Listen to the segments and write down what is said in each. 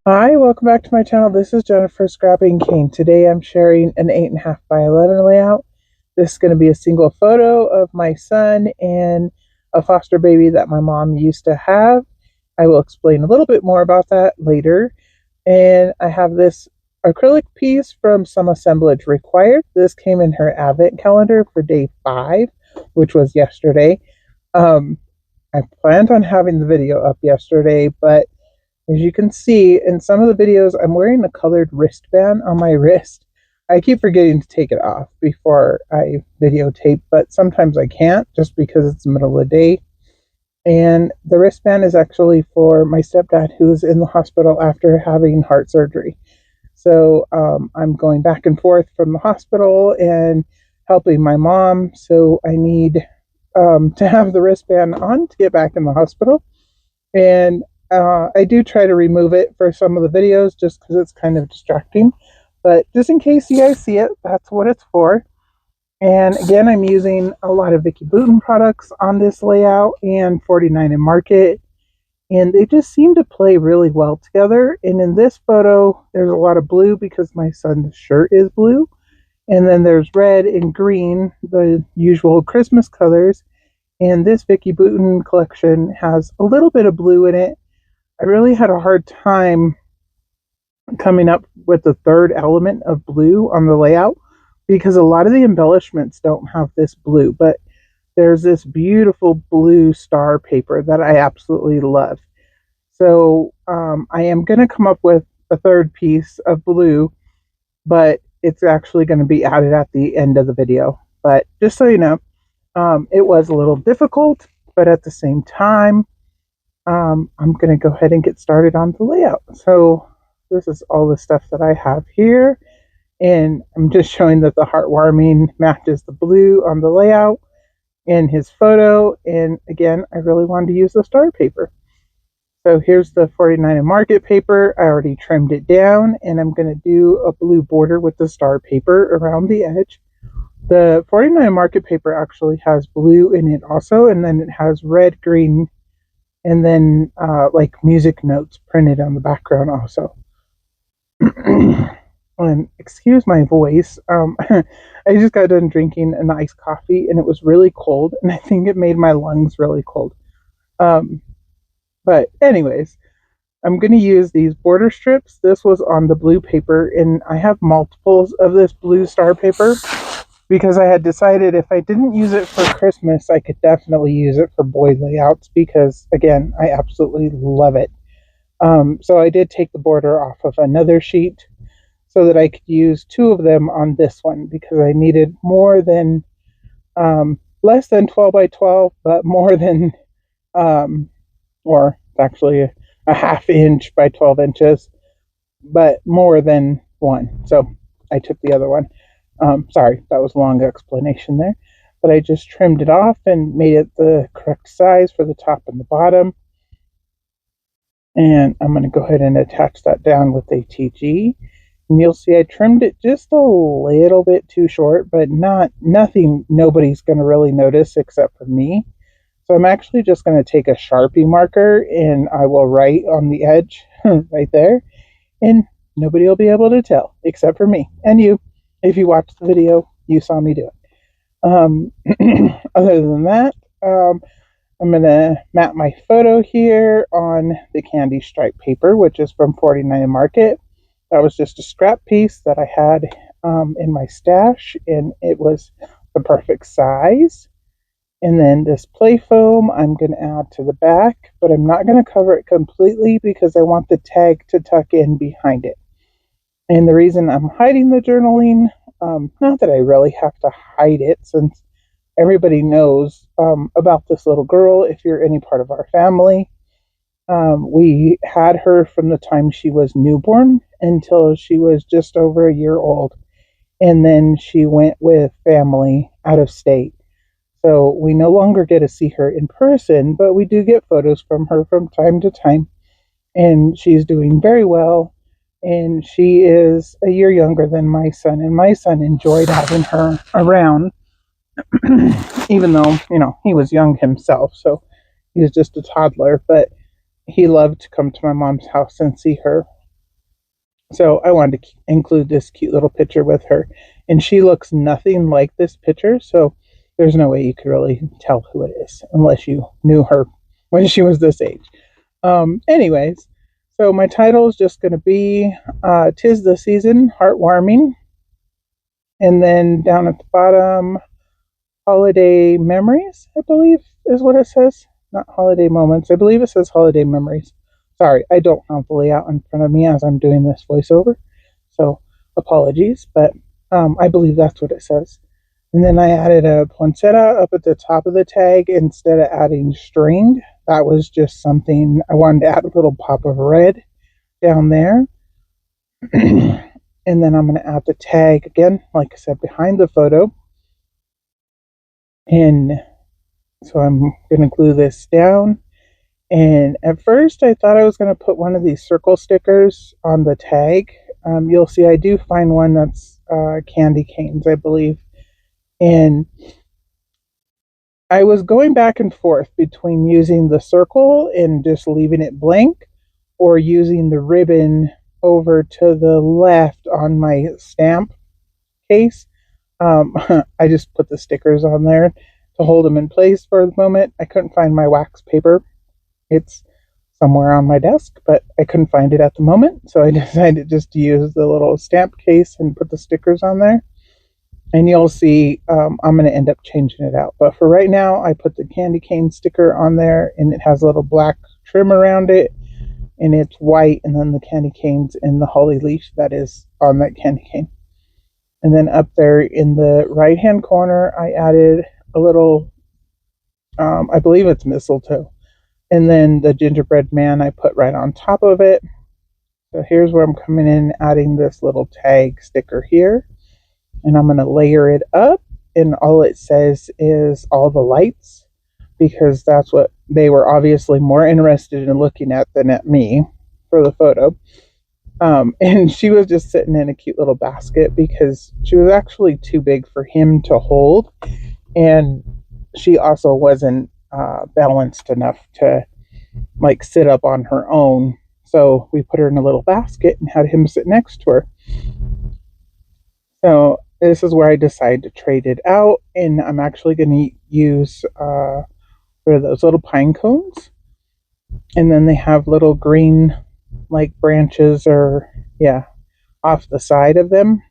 Hi, welcome back to my channel. This is Jennifer Scrapping King. Today I'm sharing an 8.5 by 11 layout. This is going to be a single photo of my son and a foster baby that my mom used to have. I will explain a little bit more about that later. And I have this acrylic piece from Some Assemblage Required. This came in her advent calendar for day 5, which was yesterday. I planned on having the video up yesterday, but as you can see in some of the videos, I'm wearing a colored wristband on my wrist. I keep forgetting to take it off before I videotape, but sometimes I can't just because it's the middle of the day. And the wristband is actually for my stepdad who's in the hospital after having heart surgery. So I'm going back and forth from the hospital and helping my mom. So I need to have the wristband on to get back in the hospital. And I do try to remove it for some of the videos just because it's kind of distracting. But just in case you guys see it, that's what it's for. And again, I'm using a lot of Vicki Boutin products on this layout and 49 in Market. And they just seem to play really well together. And in this photo, there's a lot of blue because my son's shirt is blue. And then there's red and green, the usual Christmas colors. And this Vicki Boutin collection has a little bit of blue in it. I really had a hard time coming up with the third element of blue on the layout because a lot of the embellishments don't have this blue, but there's this beautiful blue star paper that I absolutely love. So I am going to come up with a third piece of blue, but it's actually going to be added at the end of the video. But just so you know, it was a little difficult, but at the same time, I'm going to go ahead and get started on the layout. So this is all the stuff that I have here. And I'm just showing that the Heartwarming matches the blue on the layout in his photo. And again, I really wanted to use the star paper. So here's the 49 in Market paper. I already trimmed it down and I'm going to do a blue border with the star paper around the edge. The 49 in Market paper actually has blue in it also, and then it has red, green, and then like music notes printed on the background also. And excuse my voice. I just got done drinking an iced coffee and it was really cold, and I think it made my lungs really cold. But anyways, I'm going to use these border strips. This was on the blue paper, and I have multiples of this blue star paper because I had decided if I didn't use it for Christmas, I could definitely use it for boy layouts because, again, I absolutely love it. So I did take the border off of another sheet so that I could use 2 of them on this one because I needed more than, less than 12 by 12, but more than, or actually a half inch by 12 inches, but more than one. So I took the other one. Sorry, that was a long explanation there, but I just trimmed it off and made it the correct size for the top and the bottom. And I'm going to go ahead and attach that down with a TG. And you'll see I trimmed it just a little bit too short, but nothing nobody's going to really notice except for me. So I'm actually just going to take a Sharpie marker and I will write on the edge right there. And nobody will be able to tell except for me and you. If you watched the video, you saw me do it. Other than that, I'm going to map my photo here on the candy stripe paper, which is from 49 in Market. That was just a scrap piece that I had in my stash, and it was the perfect size. And then this play foam I'm going to add to the back, but I'm not going to cover it completely because I want the tag to tuck in behind it. And the reason I'm hiding the journaling, not that I really have to hide it since everybody knows about this little girl if you're any part of our family. We had her from the time she was newborn until she was just over a year old. And then she went with family out of state. So we no longer get to see her in person, but we do get photos from her from time to time. And she's doing very well. And she is a year younger than my son, and my son enjoyed having her around, even though, he was young himself, so he was just a toddler, but he loved to come to my mom's house and see her. So I wanted to include this cute little picture with her. And she looks nothing like this picture, so there's no way you could really tell who it is unless you knew her when she was this age. Anyways, so my title is just going to be "'Tis the Season, Heartwarming," and then down at the bottom, "Holiday Memories," I believe is what it says. Not holiday moments. I believe it says holiday memories. Sorry, I don't have the layout in front of me as I'm doing this voiceover, so apologies, but I believe that's what it says. And then I added a poinsettia up at the top of the tag instead of adding string. That was just something I wanted to add a little pop of red down there. And then I'm going to add the tag again, like I said, behind the photo. And so I'm going to glue this down. And at first I thought I was going to put one of these circle stickers on the tag. You'll see I do find one that's candy canes, I believe. And I was going back and forth between using the circle and just leaving it blank, or using the ribbon over to the left on my stamp case. I just put the stickers on there to hold them in place for the moment. I couldn't find my wax paper. It's somewhere on my desk, but I couldn't find it at the moment, so I decided just to use the little stamp case and put the stickers on there. And you'll see I'm going to end up changing it out. But for right now, I put the candy cane sticker on there, and it has a little black trim around it, and it's white, and then the candy canes and the holly leaf that is on that candy cane. And then up there in the right-hand corner, I added a little, I believe it's mistletoe. And then the gingerbread man I put right on top of it. So here's where I'm coming in, adding this little tag sticker here. And I'm going to layer it up, and all it says is all the lights, because that's what they were obviously more interested in looking at than at me for the photo. And she was just sitting in a cute little basket because she was actually too big for him to hold, and she also wasn't balanced enough to like sit up on her own. So we put her in a little basket and had him sit next to her. So this is where I decided to trade it out, and I'm actually going to use for those little pine cones, and then they have little green like branches, or yeah, off the side of them,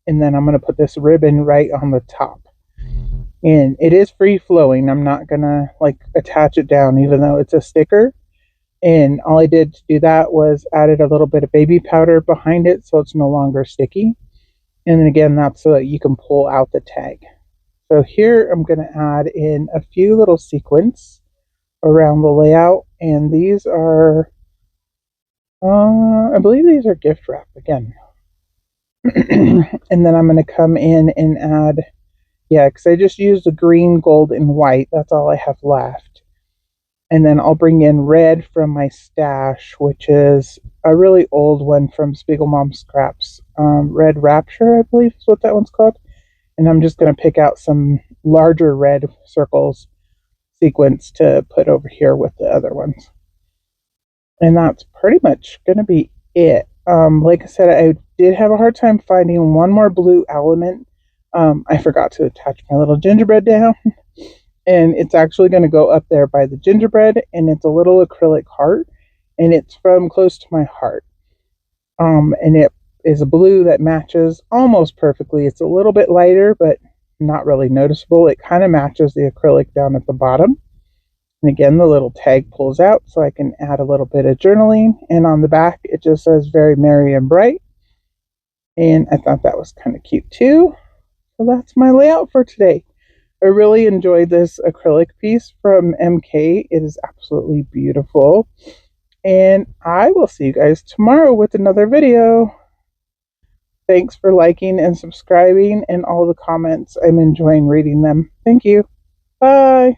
and then I'm going to put this ribbon right on the top. And it is free flowing. I'm not going to like attach it down, even though it's a sticker. And all I did to do that was added a little bit of baby powder behind it so it's no longer sticky. And then again, that's so that you can pull out the tag. So here I'm going to add in a few little sequins around the layout. And these are, I believe these are gift wrap again. And then I'm going to come in and add, yeah, because I just used the green, gold, and white. That's all I have left. And then I'll bring in red from my stash, which is a really old one from Spiegelmom Scraps. Red Rapture, I believe is what that one's called. And I'm just going to pick out some larger red circles sequence to put over here with the other ones. And that's pretty much going to be it. Like I said, I did have a hard time finding one more blue element. I forgot to attach my little gingerbread down. And it's actually going to go up there by the gingerbread, and it's a little acrylic heart, and it's from close to my heart. And it is a blue that matches almost perfectly. It's a little bit lighter, but not really noticeable. It kind of matches the acrylic down at the bottom. And again, the little tag pulls out so I can add a little bit of journaling. And on the back, it just says very merry and bright. And I thought that was kind of cute too. So that's my layout for today. I really enjoyed this acrylic piece from MK. It is absolutely beautiful. And I will see you guys tomorrow with another video. Thanks for liking and subscribing and all the comments. I'm enjoying reading them. Thank you. Bye.